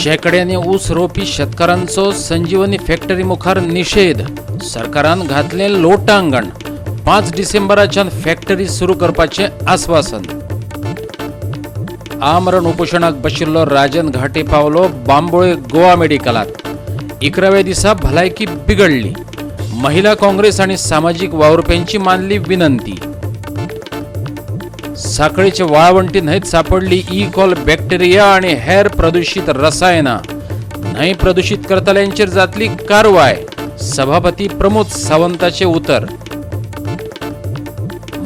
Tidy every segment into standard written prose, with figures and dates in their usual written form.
शेकड्याने ऊस रोपी शेतकऱ्यांचो संजीवनी फॅक्टरी मुखार निषेध. सरकारान घातले लोटांगण. 5 डिसेंबराच्यान फॅक्टरी सुरू करपाचे आश्वासन. आमरण उपोषणाक बशिल्लो राजन घाटे पावलो बांबोळे गोवा मेडिकलात. 11व्या दिसा भलायकी बिघडली. महिला काँग्रेस आणि सामाजिक वावुरप्यांची मानली विनंती. साखळीच्या वाळवंटी न्हंयत सापडली ई कॉल बॅक्टेरिया आणि हेर प्रदूषित रसायना. न्हंय प्रदूषित करतल्यांचेर जातली कारवाय. सभापती प्रमोद सावंताचे उतर.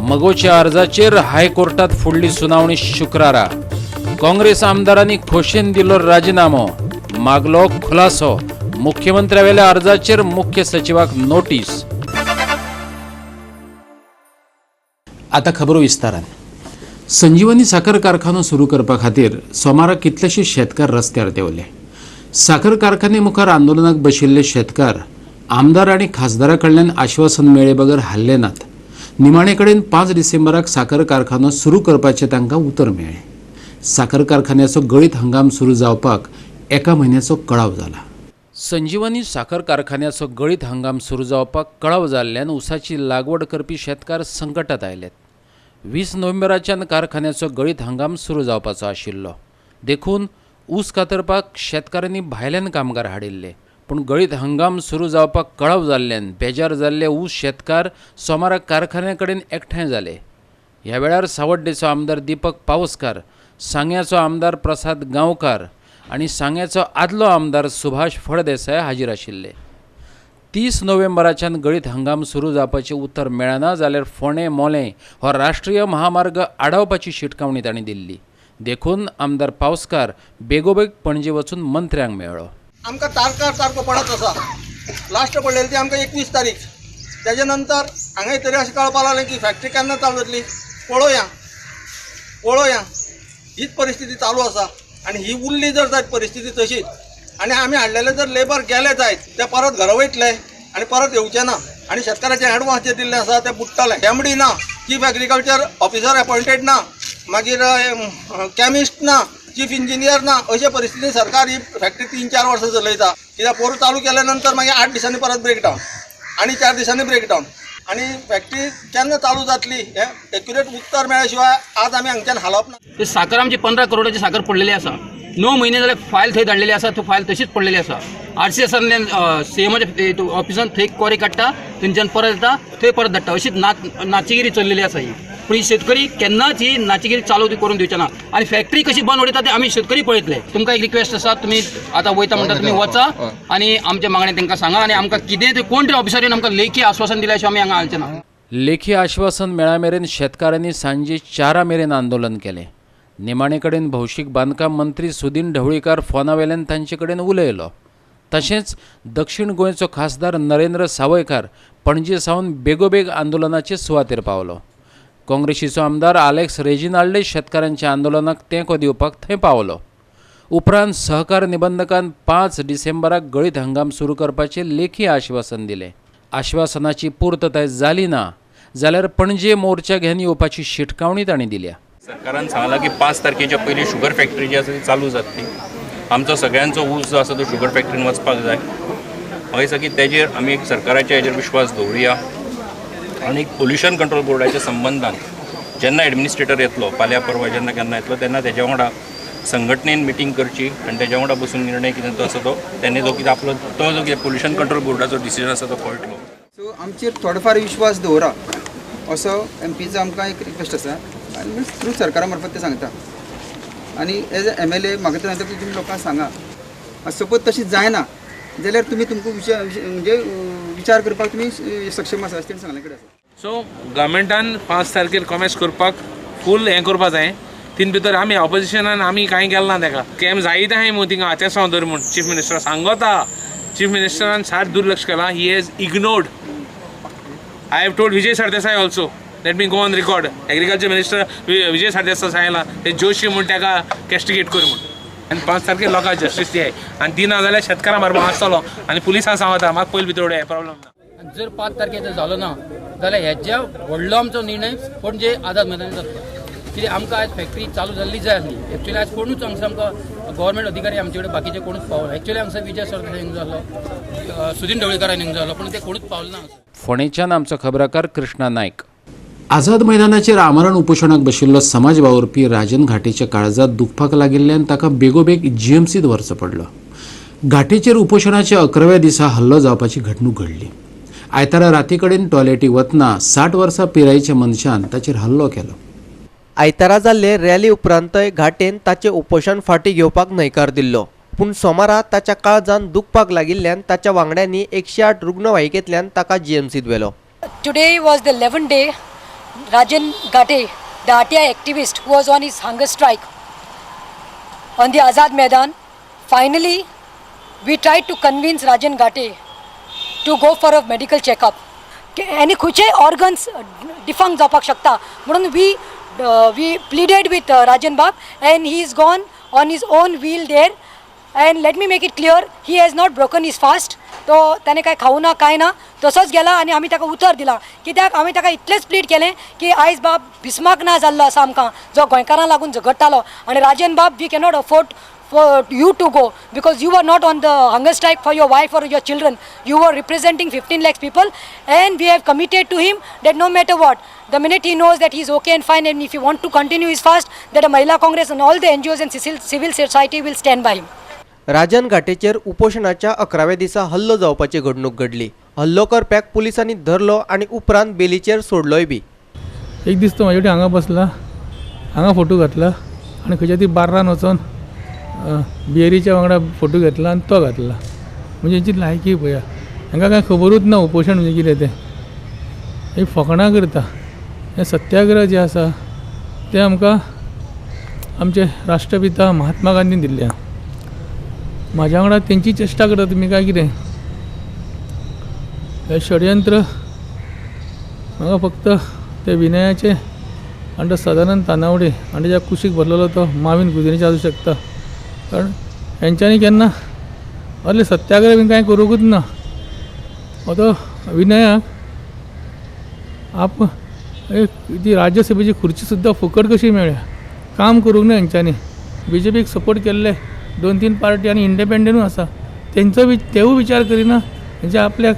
मगोच्या अर्जाचेर हायकोर्टात फुडली सुनावणी शुक्रारा. काँग्रेस आमदारांनी खोशेन दिलो राजीनामो. मागलो खुलासो. मुख्यमंत्र्यावेल्या अर्जाचेर मुख्य सचिवाक नोटीस. आता खबरो विस्तारान. संजीवनी साखर कारखानो सुरू करपा खातीर सोमारा कितलेशे शेतकार रस्त्यार देवले. साखर कारखाने मुखार आंदोलनाक बशिल्ले शेतकार आमदार आणि खासदारा कडल्यान आश्वासन मेळे बगर हल्ले नात. निमाणे कडेन 5 डिसेंबराक साखर कारखानो सुरू करपाचे तांकां उतर मेळ्ळें. साखर कारखान्याचो गळीत हंगाम सुरू जावपाक एका म्हयन्याचो कळाव जाला. संजीवनी साखर कारखान्याचो गळीत हंगाम सुरू जावपाक कळाव जाल्ल्यान ऊसाची लागवड करपी शेतकार संकटात आयल्यात. 20 नोव्हेंबराच्यान कारखान्याचो गळीत हंगाम सुरू जावपाचो आशिल्लो. देखून ऊस कातरपाक शेतकारांनी भायल्यान कामगार हाडिल्ले. पूण गळीत हंगाम सुरू जावपाक कळाव जाल्ल्यान बेजार जाल्ले ऊस शेतकार सोमारा कारखान्या कडेन एकठांय जाले. ह्या वेळार सावड्डेचो आमदार दीपक पावसकार, सांग्याचो आमदार प्रसाद गांवकार आणि सांग्याचो आदलो आमदार सुभाष फळदेसाय हाजीर आशिल्ले. 30 नोव्हेंबराच्यान गळीत हंगाम सुरू जावपाचें उतर मेळना जाल्यार फोंडे मोले हो राष्ट्रीय महामार्ग आडावपाची शिटकावणी तांणी दिल्ली. देखून आमदार पावसकार बेगोबेग पणजे वचून मंत्र्यांक मेळ्ळो. आमकां तारकार सारको पडत आसा. लास्ट पडलेली ती आमकां 21 तारीख. तेजे नंतर हांगा तरी अशें कळपाक लागलें की फॅक्टरी केन्ना चालू जातली. पळोवया हीच परिस्थिती चालू आसा. आणि ही उरली जर जायत परिस्थिती तशीच आणि आमी हाडलेले जर लेबर गेले जायत ते परत घरा वयतले आणि परत येवचे ना. आणि शेतकाराचे एडवान्स जे दिल्ले आसा ते बुडटले. एमडी ना, चीफ एग्रीकल्चर ऑफिसर अपॉइंटेड ना, मागीर कॅमिस्ट ना, चीफ इंजिनियर ना. अशे परिस्थितीन सरकार ही फॅक्टरी 3-4 वर्सां चलयता. कित्याक पोर चालू केल्या नंतर मागीर 8 दिसांनी परत ब्रेकडावन आणि 4 दिसांनी ब्रेकडावन. आणि फॅक्टरी केन्ना चालू जातली हे एक्युरेट उत्तर मेळ्ळ्या शिवाय आज आमी हांगच्यान हालप ना. ते साखर आमची 15 करोडाची साखर पडलेली आसा. 9 महिने जाले फायल थंय धाडलेली आसा. तो फायल तशीच पडलेली आसा. RCSतल्यान CMच्या ऑफिसान थंय कोरे काडटा, थंयच्यान परत येता, थंय परत धाडटा. अशीच नाचेगिरी चल्लेली आसा ही. पूण ही शेतकरी केन्नाच ही नाचेगिरी चालू करून दिवचे ना. आणि फॅक्टरी कशी बंद उडयता ते आमी शेतकरी पळयतले. तुमकां एक रिक्वेस्ट आसा, तुमी आतां वयता म्हणटा तुमी वचा आणि आमच्या मागणे तांकां सांगा. आणि आमकां कितें ते कोण तरी ऑफिसरान आमकां लेखी आश्वासन दिल्या शिवाय आमी हांगा हालचे ना. लेखी आश्वासन मेळ्ळ्या मेरेन शेतकारांनी सांजे 4 मेरेन आंदोलन केलें. निमाणे कडेन भौशीक बांदकाम मंत्री सुदीन ढवळीकार फोनावेल्यान तांचे कडेन उलयलो. तशेंच दक्षिण गोंयचो खासदार नरेंद्र सावयकार पणजे सावन बेगोबेग आंदोलनाचे सुवातेर पावलो. काँग्रेसीचो आमदार आलेक्स रेजिनाल्डे शेतकारांच्या आंदोलनाक तेंको दिवपाक थंय पावलो. उपरांत सहकार निबंधकान 5 डिसेंबराक गळीत हंगाम सुरू करपाचें लेखी आश्वासन दिलें. आश्वासनाची पूर्तताय जाली ना जाल्यार पणजे मोर्चा घेवन येवपाची शिटकावणी तांणी दिल्या. सरकारान सांगला की 5 तारखेच्या पयलीं शुगर फॅक्टरी जी आसा ती चालू जातली. आमचो सगळ्यांचो ऊस जो आसा तो शुगर फॅक्टरीन वचपाक जाय. म्हाका दिसता की तेजेर आमी एक सरकाराच्या हेजेर विश्वास दवरुया. आनी पोल्युशन कंट्रोल बोर्डाच्या संबंधान जेन्ना एडमिनिस्ट्रेटर येतलो, फाल्यां परवा जेन्ना केन्ना येतलो, तेन्ना तेज्या वांगडा संघटनेन मिटींग करची आणि तेज्या वांगडा बसून निर्णय कितें तो आसा तो तेणे जो कितें आपलो तो जो कितें पोल्युशन कंट्रोल बोर्डाचो डिसिजन आसा तो कळटलो. सो आमचेर थोडोफार विश्वास दवरा असो MPचो आमकां एक रिक्वेस्ट आसा. आनी थ्रू सरकारा मार्फत ते सांगता. आनी एज अ MLA म्हाका तर सांगता की तुमी लोकांक सांगा. सपोज तशी जायना जाल्यार तुमकां म्हणजे विचार करपाक तुमी सक्षम आसा अशें सांगले कडेन आसा. सो गव्हर्मेंटान 5 तारखेर कॉमेस करपाक फूल हें करपा जाय. तीन भितर आमी ऑपोजिशनान आमी कांय केलें ना. ताका कॅम्प जायत आहाय मग थिंगा आते दर म्हूण चीफ मिनिस्टर सांगता. चीफ मिनिस्टरान सारकें दुर्लक्ष केलां. He has ignored. I have told Vijay Sardesai also. Let me go on record. Agriculture minister Vijay Sardesai सांगला ते जोशी म्हूण ताका कॅस्टिगेट कर म्हूण. आनी 5 तारखेर लोकांक जस्टीस दियाय. आनी दिना जाल्यार शेतकारां बरोबर आसतलो आनी पुलिसांक सांगता म्हाका पयलीं भितर उडय प्रॉब्लेम ना. जर 5 तारखेचो जालो ना जाल्यार हेज्या व्हडलो आमचो निर्णय पणजे आझाद मैदानार जातलो. कित्याक आमकां आयज फॅक्टरी चालू जाल्ली जाय आसली. एक्चुअली आयज कोणूच हांगसर आमकां गव्हर्मेंट अधिकारी आमचे कडेन बाकीचे कोणूच पावना. एक्चुअली हांगसर विजय सरदेसाय येवंक जाय आसलो, सुदीन ढवळीकरान येवंक जाय आसलो, पूण ते कोणूच पावले ना. फोंडेच्यान आमचो खबराकार कृष्णा नायक. आझाद मैदानाचेर आमरण उपोशणाक बशिल्लो समाज वावुरपी राजन घाटेच्या काळजात दुखपाक लागिल्ल्यान ताका बेगोबेग जीएमसीत व्हरचो पडलो. घाटेचेर उपोशणाच्या 11व्या दिसा हल्लो जावपाची घडणूक घडली. आयतारा राती कडेन टॉयलेटीक वतना 60 वर्सां पिरायेच्या मनशान ताचेर हल्लो केलो. आयतारा जाल्ले रॅली उपरांतय घाटेन ताचे उपोशण फाटी घेवपाक न्हयकार दिल्लो. पूण सोमारा ताच्या काळजान दुखपाक लागिल्ल्यान ताच्या वांगड्यांनी 108 रुग्णवाहिकेंतल्यान ताका जीएमसीत व्हेलो. Today was the 11th day. Rajan Ghate, the RTI activist who was on his hunger strike on the Azad Maidan, finally we tried to convince Rajan Ghate to go for a medical checkup. Any खुचे organs defunct जावपाक शकता म्हणून we pleaded with Rajan Bab and he is gone on his own wheel there. And let me make it clear, he has not broken his fast. तो त्याने काय खाऊ ना काय ना तसोच गेला आणि आमी ताका उतर दिला. कित्याक आमी ताका इतलेंच प्लीड केलें की आयज बाब भिस्माक ना जाल्लो आसा आमकां, जो गोंयकारां लागून झगडटालो. आनी राजन बाब, we cannot afford for you to go because you were not on the hunger strike for your wife or your children. You were representing 15 lakhs people, and we have committed to him that no matter what, the minute he knows that he is okay and fine, and if he want to continue his fast, that a Mahila Congress and all the NGOs and civil society will stand by him. Rajan घाटेचेर उपोशणाच्या 11व्या दिसा हल्लो जावपाची घडणूक घडली. हल्लो करप्याक पुलिसांनी धरलो आणि उपरांत बेलीचेर सोडलोय बी. एक दीस तो म्हाजे कडेन हांगा बसला, हांगा फोटो घातला आनी खंयच्या ती बार्रान वचोन बियरीच्या वांगडा फोटो घेतला आनी तो घातला. म्हणजे हेची लायकी पळया. हांकां कांय खबरूच ना उपोशण म्हणजे कितें तें. हे फकाणां करता. हे सत्याग्रह जे आसा ते आमकां आमचे राष्ट्रपिता महात्मा गांधीन दिल्ले. म्हाज्या वांगडा तेंची चेष्टा करता तुमी काय कितें. हे षडयंत्र म्हाका फक्त ते विनयाचे आनी तो सदानंद तानावडे आनी तेच्या कुशीक भरलेलो तो माविन गुजरीचे आसूं शकता. कारण हेंच्यांनी केन्ना असले सत्याग्रह बी कांय करूंकूच ना. हो तो विनयाक ती राज्यसभेची खुर्ची सुद्दां फुकट कशी मेळ्ळ्या. काम करूंक ना हेंच्यांनी. BJPक सपोर्ट केल्ले 2-3 पार्टी आनी इंडिपेंडंटूय आसा तेंचो तेवूय विचार करिना. म्हणजे आपल्याक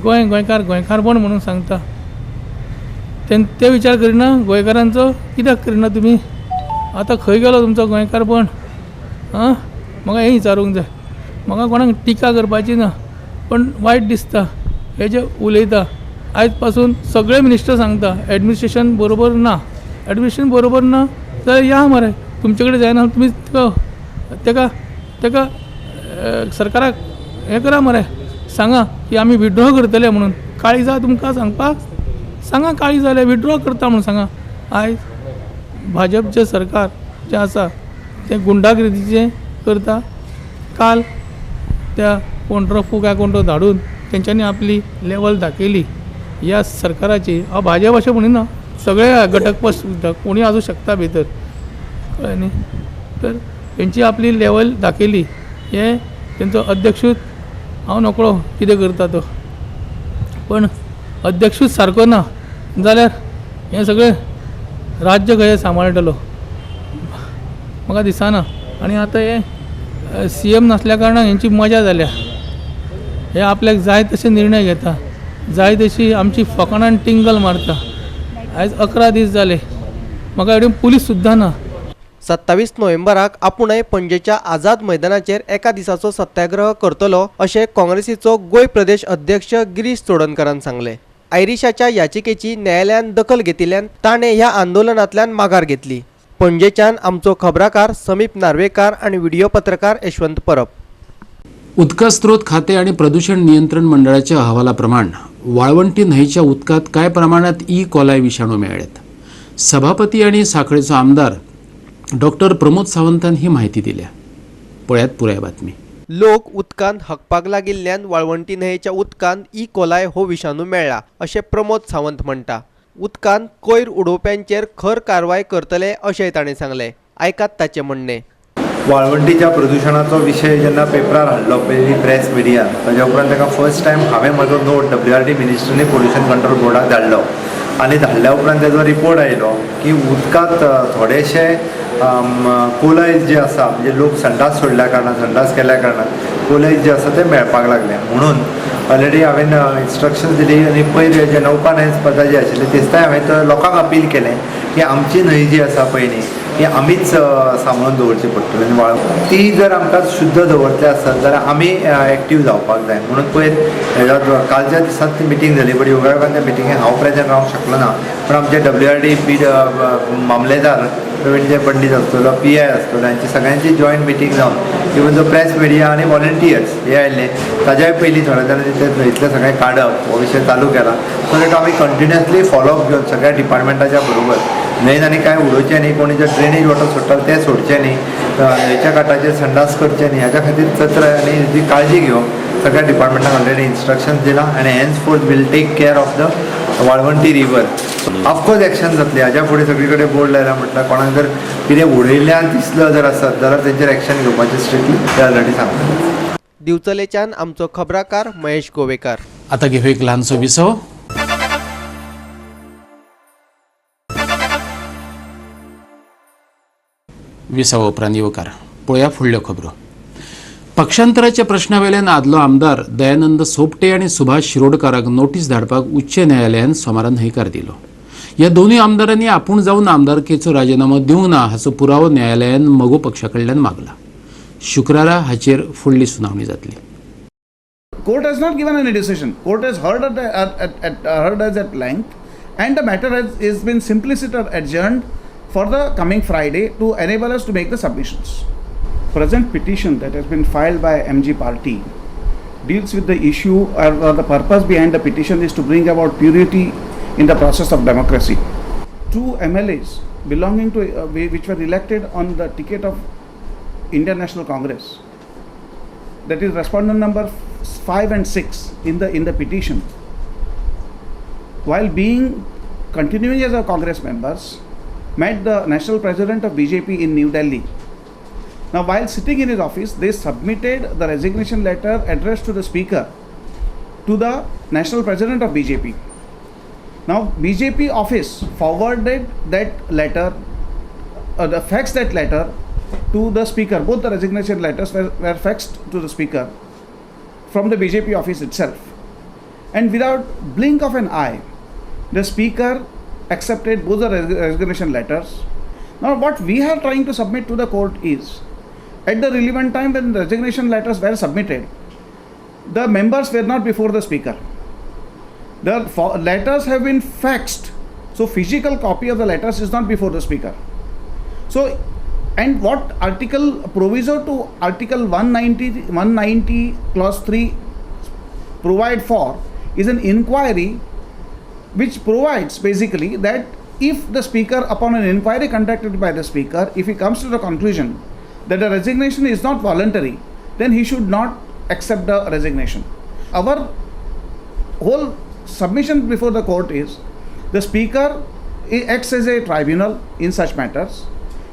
गोंयकारपण म्हणून सांगता ते विचार करिना. गोंयकारांचो कित्याक करिना तुमी. आतां खंय गेलो तुमचो गोंयकारपण. म्हाका हें विचारूंक जाय. म्हाका कोणाक टिका करपाची ना, पण वायट दिसता हे जे उलयता. आयज पासून सगळे मिनिस्टर सांगता एडमिनिस्ट्रेशन बरोबर ना. एडमिनिस्ट्रेशन बरोबर ना जाल्यार या मरे तुमचे कडेन जायना. तुमी तेका सरकाराक हें करा मरे, सांगा की आमी विड्रॉ करतले म्हणून. काळीजा तुमकां सांगपाक सांगा, काळीजाले विड्रॉ करता म्हणून सांगा. आयज भाजपचें सरकार जें आसा तें गुंडागिरीचें करता. काल त्या कोण रफू काय कोण तो धाडून तेंच्यांनी आपली लेवल दाखयली ह्या सरकाराची. हांव भाजप अशें म्हणिना, सगळे घटक पक्ष सुद्दां कोणी आसूं शकता भितर, कळ्ळें न्ही. तर तेंची आपली लेवल दाखयली. हे तेंचो अध्यक्षूच हांव नकळो कितें करता तो, पण अध्यक्षूच सारको ना जाल्यार हें सगळें राज्य खंय सांबाळटलो म्हाका दिसना. आनी आतां हे CM नासल्या कारणान हेंची मजा जाल्या. हे आपल्याक जाय तशे निर्णय घेता, जाय तशी आमची फकाणान टिंगल मारता. आयज 11 दीस जाले, म्हाका कडेन पुलीस सुद्दां ना. 27 नोव्हेंबराक आपुणय पणजेच्या आझाद मैदानाचेर एका दिसाचो सत्याग्रह करतलो अशें काँग्रेसीचो गोंय प्रदेश अध्यक्ष गिरीश चोडणकरान सांगलें. आयरिशाच्या याचिकेची न्यायालयान दखल घेतिल्ल्यान ताणें ह्या आंदोलनांतल्यान माघार घेतली. पणजेच्यान आमचो खबराकार समीप नार्वेकार आणि व्हिडिओ पत्रकार यशवंत परब. उदका स्त्रोत खाते आणि प्रदूषण नियंत्रण मंडळाच्या अहवालाप्रमाण वाळवंटी न्हंयच्या उदकात काय प्रमाणात कोलाई विषाणू मेळ्ळ्यात. सभापती आणि सांखळेचो आमदार डॉक्टर प्रमोद सावंतान ही माहिती दिल्या. पळयात पुराय बातमी. लोक उदकांत हकपाक लागिल्ल्यान वाळवंटी न्हंयच्या उदकांत कोलाई हो विषाणू मेळ्ळा अशें प्रमोद सावंत म्हणटा. उदकांत कोयर उडोवप्यांचेर खर कारवाय करतले अशेंय ताणें सांगलें. आयकात ताचें म्हणणें. वाळवंटीच्या प्रदुशणाचो विशय जेन्ना पेपरार हाडलो पयली प्रेस मिडिया, ताच्या उपरांत ताका फर्स्ट टायम हांवें म्हजो नोट WRD मिनिस्ट्रीनी पोल्युशन कंट्रोल बोर्डाक धाडलो आनी धाडल्या उपरांत तेजो रिपोर्ट आयलो की उदकांत थोडेशे कोलायज जे आसा म्हणजे लोक संडास सोडल्या कारणान संडास केल्या कारणान कोलायज जे आसा ते मेळपाक लागले म्हणून ऑलरेडी हांवें इन्स्ट्रक्शन्स दिली आनी पयर जे नौका न्हंय स्पर्धा जी आशिल्ली दिसता हांवें लोकांक अपील केलें की आमची न्हंय जी आसा पळय न्ही ही आमीच सांबाळून दवरची पडटली आनी ती जर आमकां शुद्ध दवरतले आसत जाल्यार आमी एक्टीव जावपाक जाय म्हणून पयर कालच्या दिसांत ती मिटींग जाली बट योगायोगान त्या मिटिंगेक हांव प्रेजेंट रावंक शकलो ना पण आमचे WRD मामलेदार प्रवीण जे पंडीत आसतलो PI आसतलो हांची सगळ्यांची जॉयंट मिटींग जावन इवन जो प्रेस मिडिया आनी व्हॉलंटियर्स हे आयिल्ले ताज्याय पयलीं थोड्या जाणांनी ते न्हंयतले सगळें काडप हो विशय चालू केला सो दॅट आमी कंटिन्युअसली फॉलोअप घेवन सगळ्या डिपार्टमेंटाच्या बरोबर न्हंयेन आनी कांय उडोवचें न्ही कोणी जे ड्रेनेज वॉटर सोडटाले ते सोडचें न्ही न्हंयच्या कांठाचेर संडास करचें न्ही हाच्या खातीर सत्र आनी हेची काळजी घेवंक सगळ्या डिपार्टमेंटान ऑलरेडी इन्स्ट्रक्शन्स दिला आनी henceforth will take care of the वाळवंटी रिवर ऑफकोर्स एक्शन जातली हाज्या फुडें सगळी कडेन बोर्ड लायला म्हटल्यार कोणाक जर कितें उडयल्ल्यान दिसलं जर आसत जाल्यार तेंचेर एक्शन घेवपाचें स्ट्रिक्टली ते ऑलरेडी सांगता. दिवचलेच्यान आमचो खबराकार महेश गोवेकार. आता घेऊ एक लहानसो विसव. विसव उपरांत येवकार पळया फुडल्यो खबरो. पक्षांतराच्या प्रश्नावेल्यान आदलो आमदार दयानंद सोपटे आणि सुभाष शिरोडकाराक नोटीस धाडपाक उच्च न्यायालयान सोमारा न्हयकार दिलो. ह्या दोनूय आमदारांनी आपूण जावन आमदारकेचो राजीनामो दिवंक ना हाचो पुरावो न्यायालयान मगो पक्षा कडल्यान मागला. शुक्रारा हाचेर फुडली सुनावणी जातली. Court has not given any decision. Court has heard us at length, and the matter has been simpliciter adjourned for the coming Friday to enable us to make the submissions. Present petition that has been filed by MG party deals with the issue or the purpose behind the petition is to bring about purity in the process of democracy. Two MLAs belonging to which were elected on the ticket of Indian National Congress, that is respondent number 5 and 6 in the petition, while continuing as our Congress members, met the national president of BJP in New Delhi. Now, while sitting in his office, they submitted the resignation letter addressed to the speaker to the national president of BJP. Now, BJP office forwarded that letter, faxed that letter to the speaker. Both the resignation letters were faxed to the speaker from the BJP office itself. And without blink of an eye, the speaker accepted both the resignation letters. Now, what we are trying to submit to the court is, at the relevant time when the resignation letters were submitted, the members were not before the speaker. The letters have been faxed, so physical copy of the letters is not before the speaker. So, and what article proviso to article 190 clause 3 provide for is an inquiry which provides basically that if the speaker, upon an inquiry conducted by the speaker, if he comes to the conclusion that the resignation is not voluntary, then he should not accept the resignation. Our whole submission before the court is the speaker acts as a tribunal in such matters.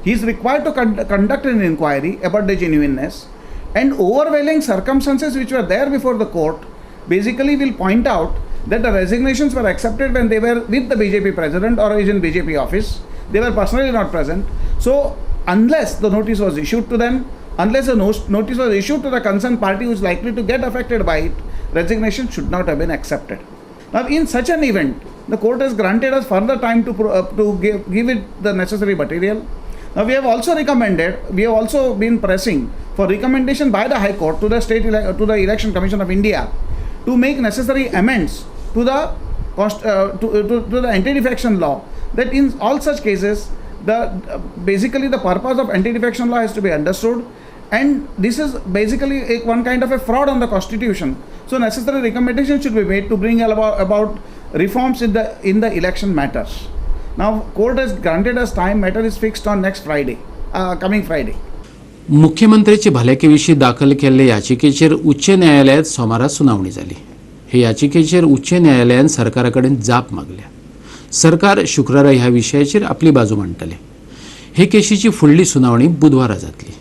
He is required to conduct an inquiry about the genuineness, and overwhelming circumstances which were there before the court basically will point out that the resignations were accepted when they were with the BJP president or is in BJP office. They were personally not present. So unless the notice was issued to them, unless a notice was issued to the concerned party who is likely to get affected by it, resignation should not have been accepted. Now, in such an event, the court has granted us further time to give it the necessary material. Now, we have also been pressing for recommendation by the High Court to the Election Commission of India to make necessary amends to the anti-defection law, that in all such cases, basically the purpose of anti-defection law has to be understood, and this is basically one kind of a fraud on the constitution. So necessary recommendations should be made to bring about reforms in the election matters. Now, court has granted us time. Matter is fixed on next Friday, coming Friday. मुख्यमंत्र्याचे भलायकेविशीं दाखल केल्ले याचिकेचेर उच्च न्यायालयात सोमारा सुनावणी जाली. हे याचिकेचेर उच्च न्यायालयान सरकारा कडेन जाप मागल्या. सरकार शुक्रारा ह्या विशयाचेर आपली बाजू मांडटले. हे केशीची फुडली सुनावणी बुधवारा जातली.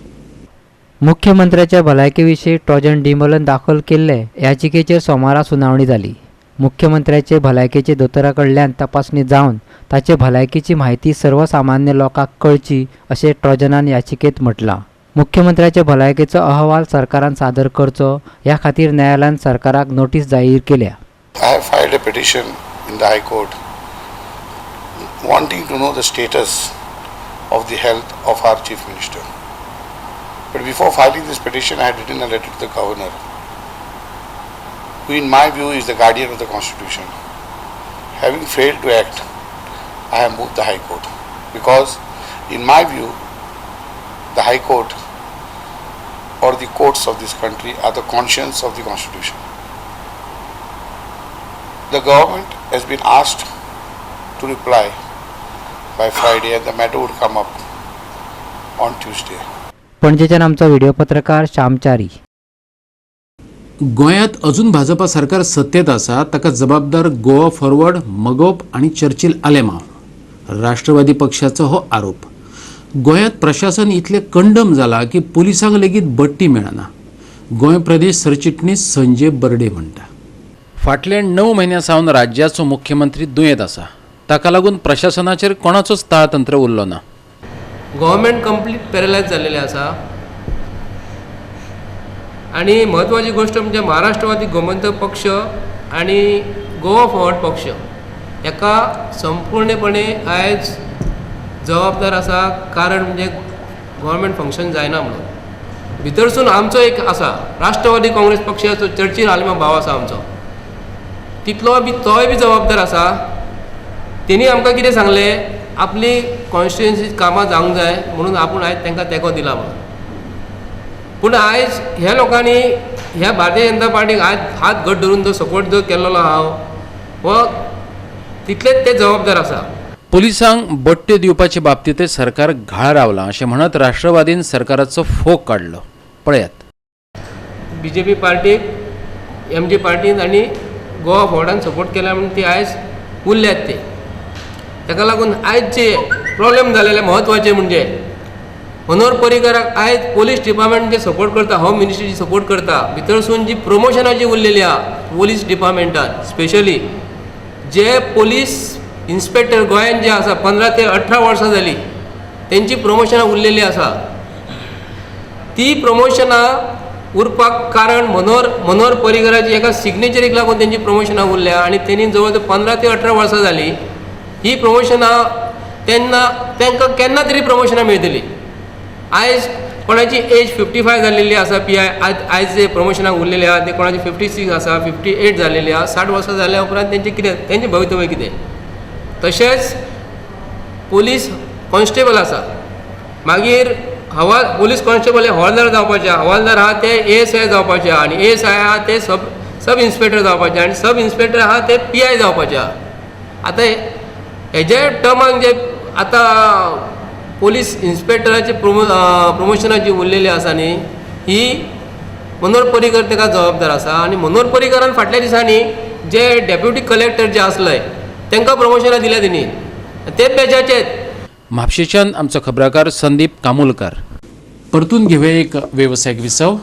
मुख्यमंत्र्याच्या भलायकेविशीं ट्रोजन डिमोलन दाखल केल्ले याचिकेचेर सोमारा सुनावणी जाली. मुख्यमंत्र्याचे भलायकेचे दोतोराकडल्यान तपासणी जावन ताचे भलायकेची माहिती सर्वसामान्य लोकांक कळची अशें ट्रोजनान याचिकेत म्हटलां. मुख्यमंत्र्याचे भलायकेचो अहवाल सरकारान सादर करचो ह्या खातीर न्यायालयान सरकाराक नोटीस जाहीर केल्या. I have filed a petition in the High Court wanting to know the status of the health of our Chief Minister. But before filing this petition, I had written a letter to the Governor, who in my view is the guardian of the Constitution. Having failed to act, I have moved the High Court because in my view, the High Court or the courts of this country are the conscience of the Constitution. The government has been asked to reply by Friday and the matter would come up on Tuesday. पणजेच्यान आमचो video पत्रकार श्यामचारी. गोंयांत अजून भाजपा सरकार सत्तेत आसा ताका जबाबदार गोवा फॉरवर्ड, मगोप आनी चर्चिल आलेमांव. राष्ट्रवादी पक्षाचो हो आरोप. गोंयांत प्रशासन इतले कंडम जाला की पुलिसांक लेगीत बडटी मेळना. गोंय प्रदेश सरचिटणीस संजय बर्डे म्हणटा. फाटले 9 म्हयन्यां सावन राज्याचो मुख्यमंत्री दुयेंत आसा. ताका लागून प्रशासनाचेर कोणाचोच ताळतंत्र उरलो ना. गव्हर्मेंट कंप्लीट पॅरलायज जाल्लेले आसा आणि महत्वाची गोष्ट म्हणजे महाराष्ट्रवादी गोमंतक पक्ष आणि गोवा फॉरवर्ड पक्ष एका संपूर्णपणे आयज जबाबदार आसा. कारण म्हणजे गव्हर्मेंट फंक्शन जायना म्हणून भितरसून आमचो एक आसा राष्ट्रवादी काँग्रेस पक्षाचो चर्चिल आलेमांव भाव आसा आमचो, तितलो बी तोय बी जबाबदार आसा. तेणी आमकां कितें सांगलें, आपली कॉन्स्टिट्युएन्सी कामां जावंक जाय म्हणून आपूण आयज तांकां तेंको दिला म्हणून. पूण आयज ह्या लोकांनी ह्या भारतीय जनता पार्टीक आयज हात घट धरून जो सपोर्ट जो केल्लो हांव हो तितलेच ते जबाबदार आसा. पुलिसांक बडट्यो दिवपाचे बाबतींत सरकार घाळ रावलां अशें म्हणत राष्ट्रवादीन सरकाराचो फोग काडलो. पळयात. BJP पार्टीक MG पार्टीन आनी गोवा फॉरवर्डान सपोर्ट केला म्हणून ती आयज उरल्यात ते. ताका लागून आयज जे प्रॉब्लेम जालेले महत्वाचे म्हणजे मनोहर पर्रीकाराक आयज पोलीस डिपार्टमेंट जे सपोर्ट करता, होम मिनिस्ट्री जी सपोर्ट करता, भितरसून जी प्रमोशनां जी उरलेली आहा पोलीस डिपार्टमेंटान स्पेशली जे पोलीस इन्स्पेक्टर गोंयांत जे आसा 15 ते 18 वर्सां जाली तेंची प्रमोशनां उरलेली आसा. ती प्रमोशनां उरपाक कारण मनोहर पर्रीकाराची एका सिग्नेचरीक लागून तेंची प्रमोशनां उरल्या आणि तेणी जवळ जवळ 15 ते 18 वर्सां जाली ही प्रमोशनां तांकां केन्ना तरी प्रमोशनां मेळटली. आयज कोणाची एज 55 जाल्लेली आसा PI, आयज जे प्रमोशनाक उरलेले आहा ते कोणाची 56 आसा, 58 जाल्लेली आहा. 60 वर्सां जाल्या उपरांत तेंचे कितें तेंचें भवितव्य कितें. तशेंच पोलीस कॉन्स्टेबल आसा, मागीर पोलीस कॉन्स्टेबल हे हवालदार जावपाचे, हवालदार आहा ते ASI जावपाचे आनी ASI आहा ते सब इन्स्पेक्टर जावपाचे आनी सब इन्स्पेक्टर आहा ते PI जावपाचे आहा. आतां हेजे टर्माक जे आतां पोलीस इन्स्पेक्टराची प्रमोशनां जी उरलेली आसा न्ही ही मनोहर पर्रीकर ताका जबाबदार आसा. आनी मनोहर पर्रीकरान फाटल्या दिसांनी जे डेप्युटी कलेक्टर जे आसले तांकां प्रमोशनां दिल्या तेणी ते पेजाचेत. म्हापशेच्यान आमचो खबराकार संदीप कामुलकार. परतून घेवया एक वेवसायीक विसव.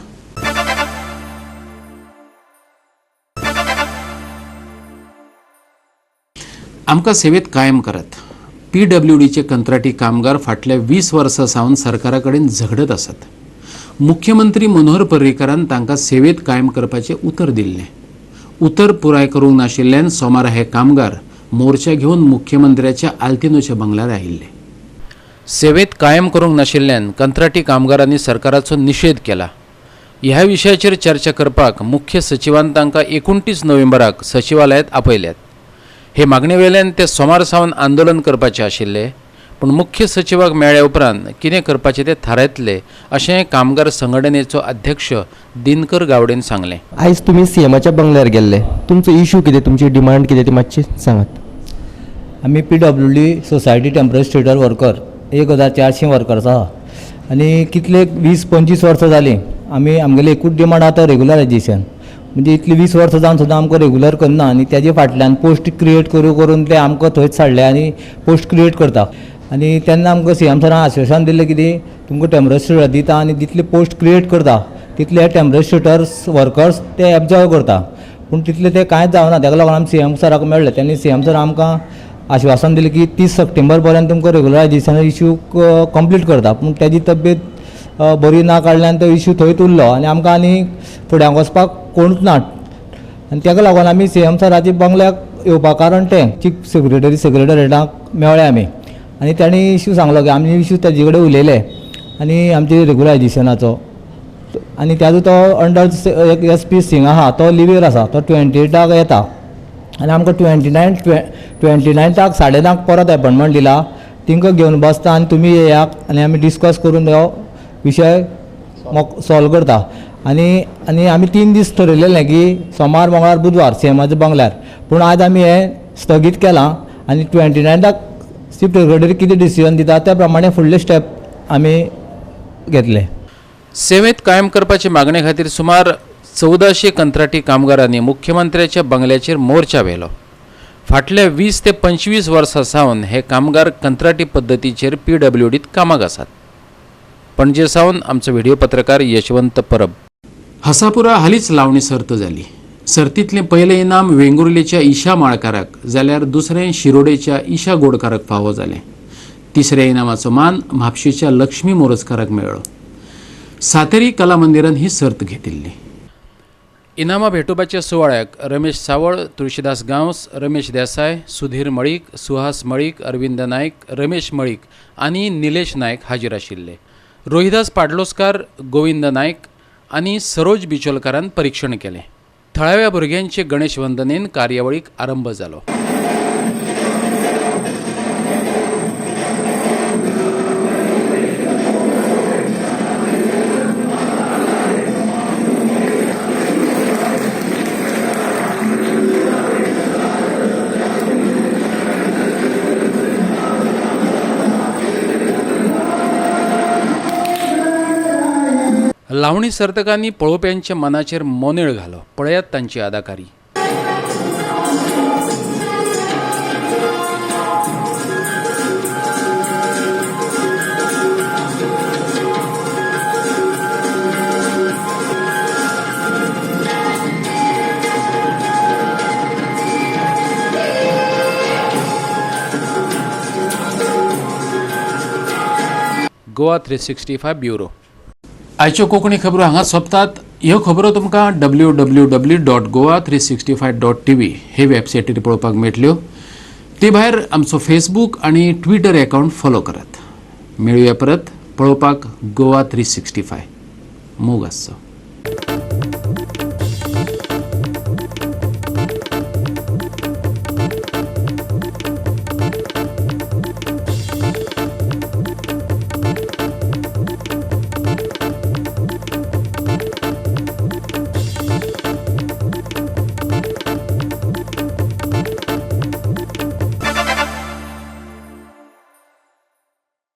आमकां सेवेत कायम करात. PWDचे कंत्राटी कामगार फाटल्या 20 वर्सां सावन सरकारा कडेन झगडत आसात. मुख्यमंत्री मनोहर पर्रीकारान तांकां सेवेत कायम करपाचें उतर दिल्लें. उतर पुराय करूंक नाशिल्ल्यान सोमारा हे कामगार मोर्चा घेवन मुख्यमंत्र्याच्या आल्तिनोच्या बंगल्यार आयिल्ले. सेवेत कायम करूंक नाशिल्ल्यान कंत्राटी कामगारांनी सरकाराचो निशेध केला. ह्या विशयाचेर चर्चा करपाक मुख्य सचिवान तांकां 29 नोव्हेंबराक सचिवालयांत आपयल्यात. हे मागणे वेल्यान ते सोमार सावन आंदोलन करपाचे आशिल्ले, पूण मुख्य सचिवाक मेळ्ळ्या उपरांत कितें करपाचें ते थारायतले अशें कामगार संघटनेचो अध्यक्ष दिनकर गावडेन सांगलें. आयज तुमी CMच्या बंगल्यार गेल्ले, तुमचो इश्यू कितें, तुमची डिमांड कितें ती मातशी सांगात. आमी PWD society temporary stator worker 1400 workers आहा आनी कितले 20-25 वर्सां जालीं आमी आमगेली एकूच डिमांड आतां रेगुलरायजेशन. म्हणजे इतली 20 वर्सां जावन सुद्दां आमकां रेगुलर करना आनी तेजे फाटल्यान पोस्ट क्रिएट करून ते आमकां थंयच साडले आनी पोस्ट क्रिएट करता. आनी तेन्ना आमकां CM सरान आश्वासन दिल्लें कितें, तुमकां टेम्पररी स्टेटर दिता आनी जितले पोस्ट क्रिएट करता तितले टेम्पररी स्टेटर्स वर्कर्स ते एब्जॉर्व करता. पूण तितलें तें कांयच जावना. ताका लागून आमी CM सराक मेळ्ळे. त्यांनी CM सर आमकां आश्वासन दिलें की 30 सप्टेंबर पर्यंत तुमकां रेगुलरायजेशन इश्यू कंप्लीट करता. पूण तेजी तब्येत बरी ना कडल्यान तो इश्यू थंयच उरलो आनी आमकां आनी फुड्यान वचपाक कोणूच ना. आनी ताका लागून आमी CM सराच्या बंगल्याक येवपा कारण तें चीफ सेक्रेटरीएटाक मेळ्ळे आमी आनी तांणी इश्यू सांगलो की आमी इश्यू ताजे कडेन उलयले आनी आमचे रेगुलरायजेशनाचो आनी ताजो तो अंडर एक SP सिंग आहा तो लिव्हीर आसा. तो 28 येता आनी आमकां 29 9:30 परत अपॉयंटमेंट दिला. तिंका घेवन बसता आनी तुमी येयात आनी आमी डिस्कस करून हो विशय सॉल्व करता. आनी आमी 3 दीस ठरयलेलें की सोमार मंगळार बुधवार CMच्या बंगल्यार. पूण आज आमी हें स्थगीत केलां आनी 29 चीफ सेक्रेटरी कितें डिसिजन दिता त्या प्रमाणे फुडले स्टेप आमी घेतले. सेवेत कायम करपाचे मागणे खातीर सुमार 1400 कंत्राटी कामगारांनी मुख्यमंत्र्याच्या बंगल्याचेर मोर्चा व्हेलो. फाटल्या 20 ते 25 वर्सां सावन हे कामगार कंत्राटी पद्दतीचेर PWDत कामाक आसात. पणजे सावन आमचो व्हिडिओ पत्रकार यशवंत परब. हसापुरा हालींच लावणी सर्त जाली. सर्तींतलें पयलें इनाम वेंगुर्लेच्या ईशा माळकाराक जाल्यार दुसरें शिरोडेच्या ईशा गोडकाराक फावो जालें. तिसऱ्या इनामाचो मान म्हापशेच्या लक्ष्मी मोरजकाराक मेळ्ळो. सातेरी कला मंदिरान ही सर्त घेतिल्ली. इनामां भेटोवपाच्या सुवाळ्याक रमेश सावळ, तुळशीदास गांवस, रमेश देसाय, सुधीर मळीक, सुहास मळीक, अरविंद नायक, रमेश मळीक आनी निलेश नायक हाजीर आशिल्ले. रोहिदास पाडलोसकार, गोविंद नायक आनी सरोज बिचोलकारान परीक्षण केलें. थळाव्या भुरग्यांचे गणेश वंदनेन कार्यावळीक आरंभ जालो. लावणी सर्तकांनी पळोवप्यांच्या मनाचेर मोनेळ घालो. पळयात तांची अदाकारी. गोवा 365 ब्युरो. आयच्यो कोंकणी खबरो हांगा सोंपतात. ह्यो खबरो तुमकां www.goa365.tv हे वेबसायटीर पळोवपाक मेळटल्यो. ते भायर आमचो फेसबूक आनी ट्विटर अकावंट फॉलो करात. मेळुया परत. पळोवपाक गोवा 365. मोग आसचो.